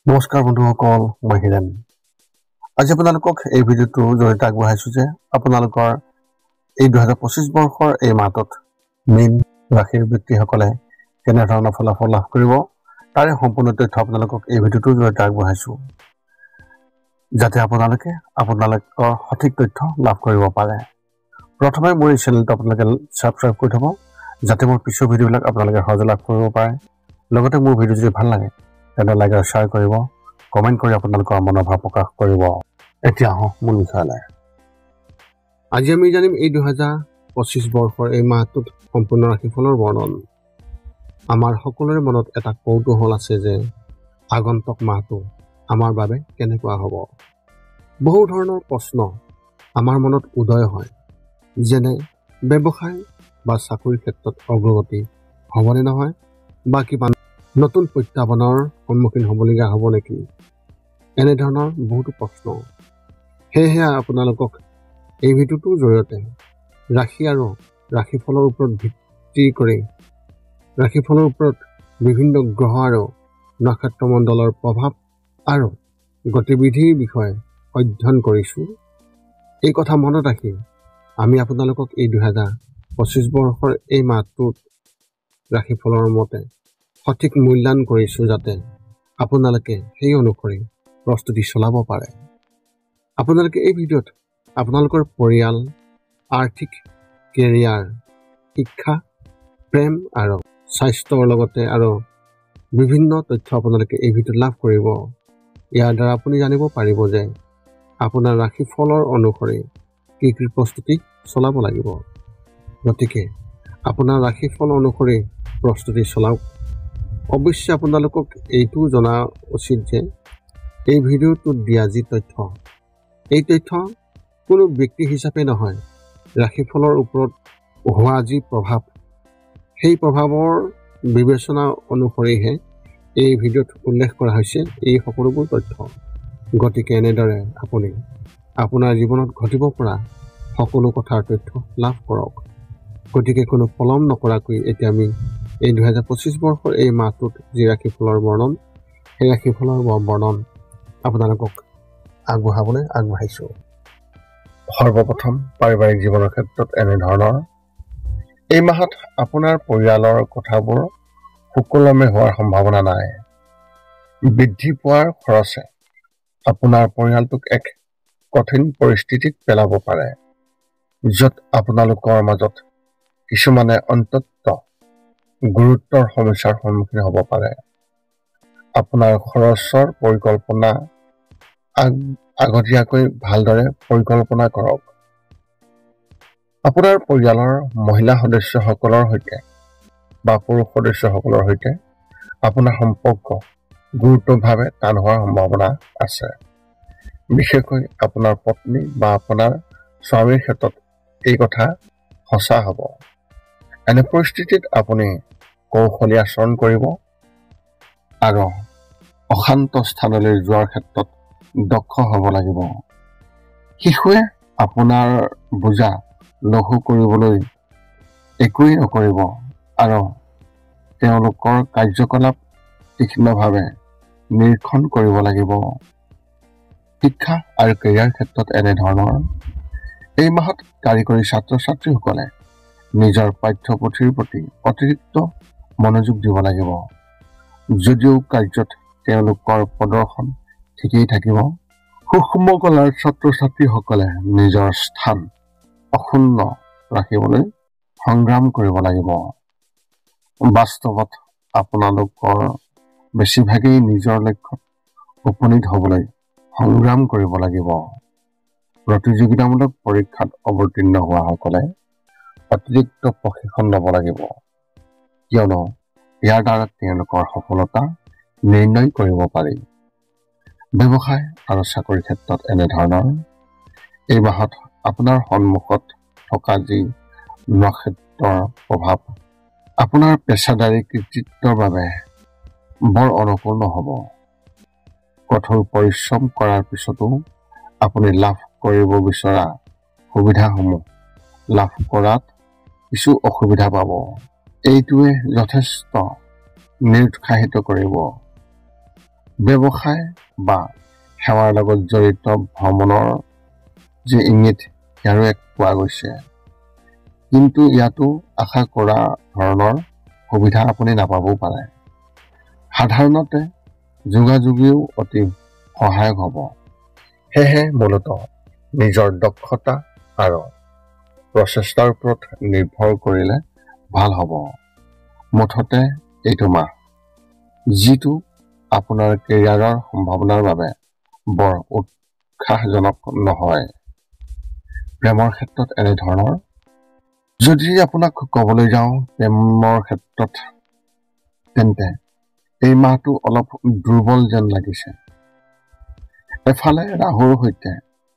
নমস্কাৰ বন্ধুসকল, মই হিৰেণ। আজি আপোনালোকক এই ভিডিঅ'টোৰ জৰিয়তে আগবঢ়াইছোঁ যে আপোনালোকৰ এই 2025 বৰ্ষৰ এই মাহটোত মীন ৰাশিৰ ব্যক্তিসকলে কেনেধৰণৰ ফলাফল লাভ কৰিব তাৰে সম্পূৰ্ণ তথ্য আপোনালোকক এই ভিডিঅ'টোৰ জৰিয়তে আগবঢ়াইছোঁ, যাতে আপোনালোকৰ সঠিক তথ্য লাভ কৰিব পাৰে। প্ৰথমে মোৰ এই চেনেলটো আপোনালোকে ছাবস্ক্ৰাইব কৰি থ'ব, যাতে মোৰ পিছৰ ভিডিঅ'বিলাক আপোনালোকে সহজে লাভ কৰিব পাৰে। লগতে মোৰ ভিডিঅ' যদি ভাল লাগে তেন্তে লাইক আৰু শ্বেয়াৰ কৰিব, কমেণ্ট কৰি আপোনালোকৰ মনোভাৱ প্ৰকাশ কৰিব। এতিয়া আহোঁ মূল বিষয়লৈ। আজি আমি জানিম এই 2025 বৰ্ষৰ এই মাহটোত সম্পূৰ্ণ ৰাশিফলৰ বৰ্ণন। আমাৰ সকলোৰে মনত এটা কৌতূহল আছে যে আগন্তুক মাহটো আমাৰ বাবে কেনেকুৱা হ'ব। বহু ধৰণৰ প্ৰশ্ন আমাৰ মনত উদয় হয়, যেনে ব্যৱসায় বা চাকৰিৰ ক্ষেত্ৰত অগ্ৰগতি হ'বনে নহয়, বা কিবা নতুন প্ৰত্যাহ্বানৰ সন্মুখীন হ'বলগীয়া হ'ব নেকি, এনেধৰণৰ বহুতো প্ৰশ্ন। সেয়েহে আপোনালোকক এই ভিডিঅ'টোৰ জৰিয়তে ৰাশি আৰু ৰাশিফলৰ ওপৰত ভিত্তি কৰি ৰাশিফলৰ ওপৰত বিভিন্ন গ্ৰহ আৰু নক্ষত্ৰমণ্ডলৰ প্ৰভাৱ আৰু গতিবিধিৰ বিষয়ে অধ্যয়ন কৰিছোঁ। এই কথা মনত ৰাখি আমি আপোনালোকক এই 2025 বৰ্ষৰ এই মাহটোত ৰাশিফলৰ মতে সঠিক মূল্যায়ন কৰিছোঁ, যাতে আপোনালোকে সেই অনুসৰি প্ৰস্তুতি চলাব পাৰে। আপোনালোকে এই ভিডিঅ'ত আপোনালোকৰ পৰিয়াল, আৰ্থিক, কেৰিয়াৰ, শিক্ষা, প্ৰেম আৰু স্বাস্থ্যৰ লগতে আৰু বিভিন্ন তথ্য আপোনালোকে এই ভিডিঅ'ত লাভ কৰিব। ইয়াৰ দ্বাৰা আপুনি জানিব পাৰিব যে আপোনাৰ ৰাশিফলৰ অনুসৰি কি কি প্ৰস্তুতি চলাব লাগিব। গতিকে আপোনাৰ ৰাশিফল অনুসৰি প্ৰস্তুতি চলাওক। অৱশ্যে আপোনালোকক এইটো জনা উচিত যে এই ভিডিঅ'টোত দিয়া যি তথ্য, এই তথ্য কোনো ব্যক্তি হিচাপে নহয়, ৰাশিফলৰ ওপৰত হোৱা যি প্ৰভাৱ, সেই প্ৰভাৱৰ বিবেচনা অনুসৰিহে এই ভিডিঅ'ত উল্লেখ কৰা হৈছে এই সকলোবোৰ তথ্য। গতিকে এনেদৰে আপুনি আপোনাৰ জীৱনত ঘটিব পৰা সকলো কথাৰ তথ্য লাভ কৰক। গতিকে কোনো পলম নকৰাকৈ এতিয়া আমি এই 2025 বৰ্ষৰ এই মাহটোত যি ৰাশিফলৰ বৰ্ণন, সেই ৰাশিফলৰ বৰ্ণন আপোনালোকক আগবঢ়াবলৈ আগবাঢ়িছোঁ। সৰ্বপ্ৰথম পাৰিবাৰিক জীৱনৰ ক্ষেত্ৰত এনেধৰণৰ। এই মাহত আপোনাৰ পৰিয়ালৰ কথাবোৰ সুকলমে হোৱাৰ সম্ভাৱনা নাই। বৃদ্ধি পোৱাৰ খৰচে আপোনাৰ পৰিয়ালটোক এক কঠিন পৰিস্থিতিত পেলাব পাৰে, য'ত আপোনালোকৰ মাজত কিছুমানে অন্ততঃ গুৰুতৰ সমস্যাৰ সন্মুখীন হ'ব পাৰে। আপোনাৰ খৰচৰ পৰিকল্পনা আগতীয়াকৈ ভালদৰে পৰিকল্পনা কৰক। আপোনাৰ পৰিয়ালৰ মহিলা সদস্যসকলৰ সৈতে বা পুৰুষ সদস্যসকলৰ সৈতে আপোনাৰ সম্পৰ্ক গুৰুতৰভাৱে টান হোৱাৰ সম্ভাৱনা আছে। বিশেষকৈ আপোনাৰ পত্নী বা আপোনাৰ স্বামীৰ ক্ষেত্ৰত এই কথা সঁচা হ'ব। এনে পৰিস্থিতিত আপুনি কৌশলী আচৰণ কৰিব আৰু অশান্ত স্থানলৈ যোৱাৰ ক্ষেত্ৰত দক্ষ হ'ব লাগিব। শিশুৱে আপোনাৰ বোজা লঘু কৰিবলৈ একোৱেই নকৰিব আৰু তেওঁলোকৰ কাৰ্যকলাপ তীক্ষ্ণভাৱে নিৰীক্ষণ কৰিব লাগিব। শিক্ষা আৰু কেৰিয়াৰ ক্ষেত্ৰত এনেধৰণৰ। এই মাহত কাৰিকৰী ছাত্ৰ ছাত্ৰীসকলে নিজৰ পাঠ্যপুথিৰ প্ৰতি অতিৰিক্ত মনোযোগ দিব লাগিব। যদিও কাৰ্যত তেওঁলোকৰ প্ৰদৰ্শন ঠিকেই থাকিব, সূক্ষ্ম কলাৰ ছাত্ৰ ছাত্ৰীসকলে নিজৰ স্থান অক্ষুণ্ণ ৰাখিবলৈ সংগ্ৰাম কৰিব লাগিব। বাস্তৱত আপোনালোকৰ বেছিভাগেই নিজৰ লক্ষ্যত উপনীত হ'বলৈ সংগ্ৰাম কৰিব লাগিব। প্ৰতিযোগিতামূলক পৰীক্ষাত অৱতীৰ্ণ হোৱাসকলে অতিৰিক্ত প্ৰশিক্ষণ ল'ব লাগিব, কিয়নো ইয়াৰ দ্বাৰা তেওঁলোকৰ সফলতা নিৰ্ণয় কৰিব পাৰি। ব্যৱসায় আৰু চাকৰিৰ ক্ষেত্ৰত এনেধৰণৰ। এই মাহত আপোনাৰ সন্মুখত থকা যি নক্ষত্ৰৰ প্ৰভাৱ আপোনাৰ পেছাদাৰী কৃতিত্বৰ বাবে বৰ অনুকূল নহ'ব। কঠোৰ পৰিশ্ৰম কৰাৰ পিছতো আপুনি লাভ কৰিব বিচৰা সুবিধাসমূহ লাভ কৰাত কিছু অসুবিধা পাব। এইটোৱে যথেষ্ট নিৰুৎসাহিত কৰিব। ব্যৱসায় বা সেৱাৰ লগত জড়িত ভ্ৰমণৰ যি ইংগিত ইয়াৰো এক পোৱা গৈছে, কিন্তু ইয়াতো আশা কৰা ধৰণৰ সুবিধা আপুনি নাপাবও পাৰে। সাধাৰণতে যোগাযোগেও অতি সহায়ক হ'ব। সেয়েহে মূলতঃ নিজৰ দক্ষতা আৰু প্ৰচেষ্টাৰ ওপৰত নিৰ্ভৰ কৰিলে ভাল হ'ব। মুঠতে এইটো মাহ যিটো আপোনাৰ কেৰিয়াৰৰ সম্ভাৱনাৰ বাবে বৰ উৎসাহজনক নহয়। প্ৰেমৰ ক্ষেত্ৰত এনেধৰণৰ, যদি আপোনাক ক'বলৈ যাওঁ প্ৰেমৰ ক্ষেত্ৰত, তেন্তে এই মাহটো অলপ দুৰ্বল যেন লাগিছে। এফালে ৰাহুৰ সৈতে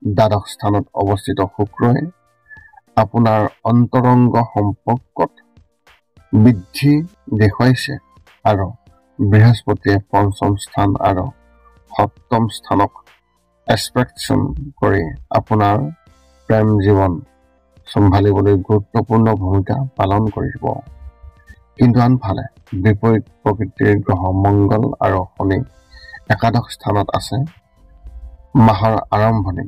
দ্বাদশ স্থানত অৱস্থিত শুক্ৰই আপোনাৰ অন্তৰংগ সম্পৰ্কত বৃদ্ধি দেখুৱাইছে আৰু বৃহস্পতিয়ে পঞ্চম স্থান আৰু সপ্তম স্থানক এছপেক্টন কৰি আপোনাৰ প্ৰেম জীৱন চম্ভালিবলৈ গুৰুত্বপূৰ্ণ ভূমিকা পালন কৰিব। কিন্তু আনফালে বিপৰীত প্ৰকৃতিৰ গ্ৰহ মংগল আৰু শনি একাদশ স্থানত আছে। মাহৰ আৰম্ভণি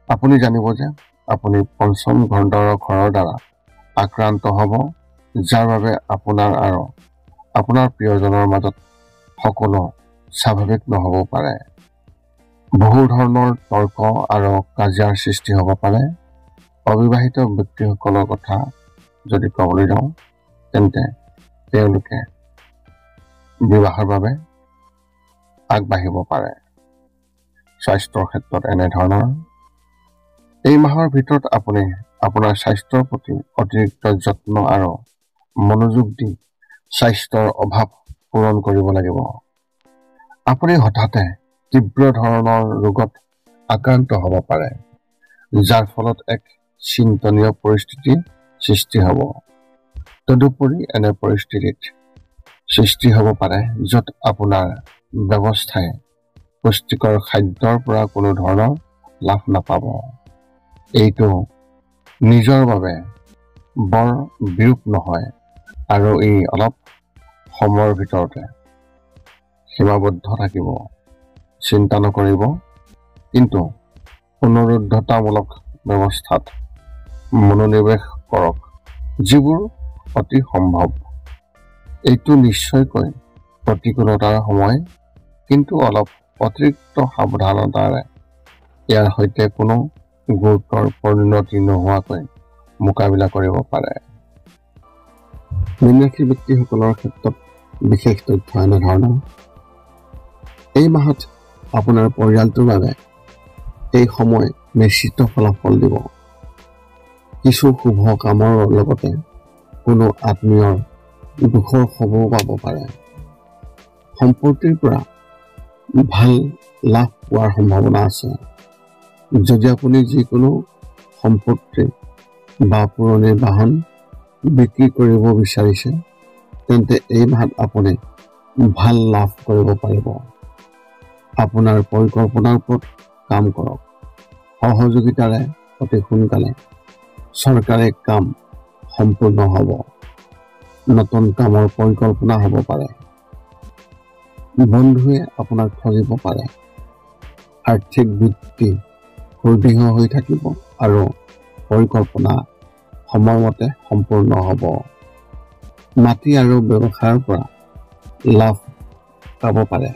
আপুনি জানিব যে আপুনি পঞ্চম ঘৰৰ দ্বাৰা আক্ৰান্ত হ'ব, যাৰ বাবে আপোনাৰ আৰু আপোনাৰ প্ৰিয়জনৰ মাজত সকলো স্বাভাৱিক নহ'ব পাৰে। বহু ধৰণৰ তৰ্ক আৰু কাজিয়াৰ সৃষ্টি হ'ব পাৰে। অবিবাহিত ব্যক্তিসকলৰ কথা যদি ক'বলৈ যাওঁ, তেন্তে তেওঁলোকে বিবাহৰ বাবে আগবাঢ়িব পাৰে। স্বাস্থ্যৰ ক্ষেত্ৰত এনেধৰণৰ, এই মাহৰ ভিতৰত আপুনি আপোনাৰ স্বাস্থ্যৰ প্ৰতি অতিৰিক্ত যত্ন আৰু মনোযোগ দি স্বাস্থ্যৰ অভাৱ পূৰণ কৰিব লাগিব। আপুনি হঠাতে তীব্ৰ ধৰণৰ ৰোগত আক্ৰান্ত হ'ব পাৰে, যাৰ ফলত এক চিন্তনীয় পৰিস্থিতিৰ সৃষ্টি হ'ব। তদুপৰি এনে পৰিস্থিতিত সৃষ্টি হ'ব পাৰে য'ত আপোনাৰ ব্যৱস্থাই পুষ্টিকৰ খাদ্যৰ পৰা কোনো ধৰণৰ লাভ নাপাব। এইটো নিজৰ বাবে বৰ বিৰূপ নহয় আৰু ই অলপ সময়ৰ ভিতৰতে সীমাবদ্ধ থাকিব। চিন্তা নকৰিব, কিন্তু পুনৰুদ্ধতামূলক ব্যৱস্থাত মনোনিৱেশ কৰক, যিবোৰ অতি সম্ভৱ। এইটো নিশ্চয়কৈ প্ৰতিকূলতাৰ সময়, কিন্তু অলপ অতিৰিক্ত সাৱধানতাৰে ইয়াৰ সৈতে কোনো গুৰুতৰ পৰিণতি নোহোৱাকৈ মোকাবিলা কৰিব পাৰে। মীন ৰাশিৰ ব্যক্তিসকলৰ ক্ষেত্ৰত বিশেষ তথ্য এনেধৰণৰ, এই মাহত আপোনাৰ পৰিয়ালটোৰ বাবে এই সময় নিশ্চিত ফলাফল দিব। কিছু শুভ কামৰ লগতে কোনো আত্মীয়ৰ দুখৰ খবৰো পাব পাৰে। সম্পত্তিৰ পৰা ভাল লাভ পোৱাৰ সম্ভাৱনা আছে। যদি আপুনি যিকোনো সম্পত্তি বা পুৰণি বাহন বিক্ৰী কৰিব বিচাৰিছে, তেন্তে এই মাহত আপুনি ভাল লাভ কৰিব পাৰিব। আপোনাৰ পৰিকল্পনাৰ ওপৰত কাম কৰক। সহযোগিতাৰে অতি সোনকালে চৰকাৰী কাম সম্পূৰ্ণ হ'ব। নতুন কামৰ পৰিকল্পনা হ'ব পাৰে। বন্ধুৱে আপোনাক ঠগিব পাৰে। আৰ্থিক বৃদ্ধি সুদৃঢ় হৈ থাকিব আৰু পৰিকল্পনা সময়মতে সম্পূৰ্ণ হ'ব। মাটি আৰু ব্যৱসায়ৰ পৰা লাভ পাব পাৰে।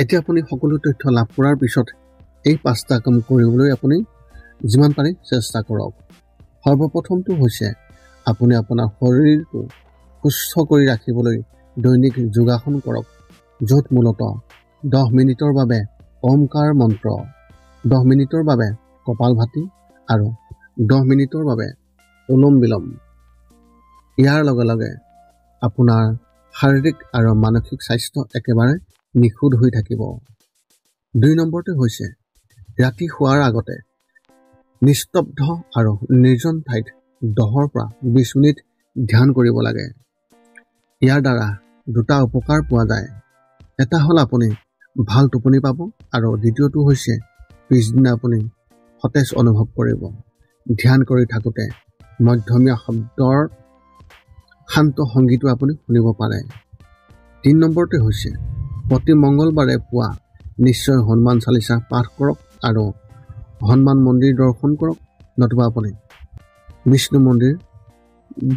এতিয়া আপুনি সকলো তথ্য লাভ কৰাৰ পিছত এই 5টা কাম কৰিবলৈ আপুনি যিমান পাৰি চেষ্টা কৰক। সৰ্বপ্ৰথমটো হৈছে আপুনি আপোনাৰ শৰীৰটো সুস্থ কৰি ৰাখিবলৈ দৈনিক যোগাসন কৰক, য'ত মূলতঃ 10 মিনিটৰ বাবে ওমকাৰ মন্ত্ৰ, 10 মিনিটৰ বাবে কপালভাতি আৰু 10 মিনিটৰ বাবে অনুলোম বিলোম। ইয়াৰ লগে লগে আপোনাৰ শাৰীৰিক আৰু মানসিক স্বাস্থ্য একেবাৰে নিখুঁত হৈ থাকিব। 2 নম্বৰটো হৈছে ৰাতি শোৱাৰ আগতে নিস্তব্ধ আৰু নিৰ্জন ঠাইত 10 পৰা 20 মিনিট ধ্যান কৰিব লাগে। ইয়াৰ দ্বাৰা 2টা উপকাৰ পোৱা যায়। এটা হ'ল আপুনি ভাল টোপনি পাব আৰু দ্বিতীয়টো হৈছে পিছদিনা আপুনি সতেজ অনুভৱ কৰিব। ধ্যান কৰি থাকোঁতে মধ্যমীয়া শব্দৰ শান্ত সংগীতো আপুনি শুনিব পাৰে। 3 নম্বৰতে হৈছে প্ৰতি মঙ্গলবাৰে পুৱা নিশ্চয় হনুমান চালিচা পাঠ কৰক আৰু হনুমান মন্দিৰ দৰ্শন কৰক, নতুবা আপুনি বিষ্ণু মন্দিৰ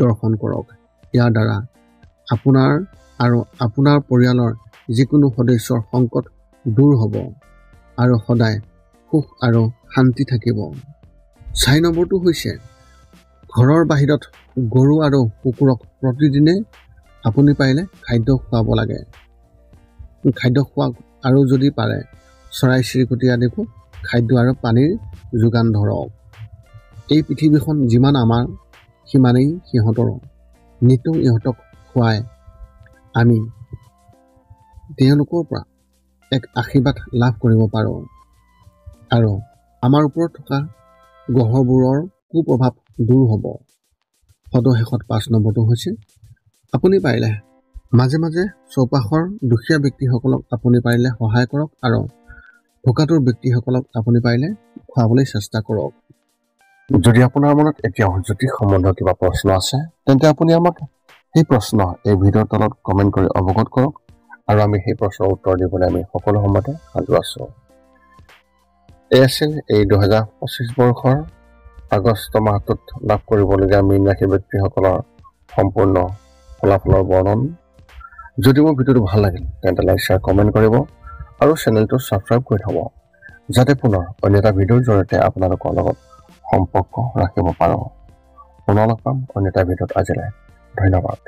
দৰ্শন কৰক। ইয়াৰ দ্বাৰা আপোনাৰ আৰু আপোনাৰ পৰিয়ালৰ যিকোনো সদস্যৰ সংকট দূৰ হ'ব আৰু সদায় সুখ আৰু শান্তি থাকিব। 4 নম্বৰটো হৈছে ঘৰৰ বাহিৰত গৰু আৰু কুকুৰক প্ৰতিদিনে আপুনি পাৰিলে খাদ্য খুৱাব লাগে। খাদ্য খোৱাওক আৰু যদি পাৰে চৰাই চিৰিকটি আদিকো খাদ্য আৰু পানীৰ যোগান ধৰক। এই পৃথিৱীখন যিমান আমাৰ সিমানেই সিহঁতৰো। নিতৌ ইহঁতক খুৱাই আমি তেওঁলোকৰ পৰা এক আশীৰ্বাদ লাভ কৰিব পাৰোঁ আৰু আমাৰ ওপৰত থকা গ্ৰহবোৰৰ কুপ্ৰভাৱ দূৰ হ'ব। সদশেষত 5 নম্বৰটো হৈছে আপুনি পাৰিলে মাজে মাজে চৌপাশৰ দুখীয়া ব্যক্তিসকলক আপুনি পাৰিলে সহায় কৰক আৰু ভোকাতুৰ ব্যক্তিসকলক আপুনি পাৰিলে খুৱাবলৈ চেষ্টা কৰক। যদি আপোনাৰ মনত এতিয়াও জ্যোতিষ সম্বন্ধীয় কিবা প্ৰশ্ন আছে তেন্তে আপুনি আমাক সেই প্ৰশ্ন এই ভিডিঅ'ৰ তলত কমেণ্ট কৰি অৱগত কৰক আৰু আমি সেই প্ৰশ্নৰ উত্তৰ দিবলৈ আমি সকলো সময়তে সাজু আছোঁ। এই আছিল এই 2025 বৰ্ষৰ আগষ্ট মাহটোত লাভ কৰিবলগীয়া মীন ৰাশি ব্যক্তিসকলৰ সম্পূৰ্ণ ফলাফলৰ বৰ্ণন। যদি মোৰ ভিডিঅ'টো ভাল লাগিল তেন্তে লাইক শ্বেয়াৰ কমেণ্ট কৰিব আৰু চেনেলটো ছাবস্ক্ৰাইব কৰি থ'ব, যাতে পুনৰ অন্য এটা ভিডিঅ'ৰ জৰিয়তে আপোনালোকৰ লগত সম্পৰ্ক ৰাখিব পাৰোঁ। পুনৰ লগ পাম অন্য এটা ভিডিঅ'ত। আজিলৈ ধন্যবাদ।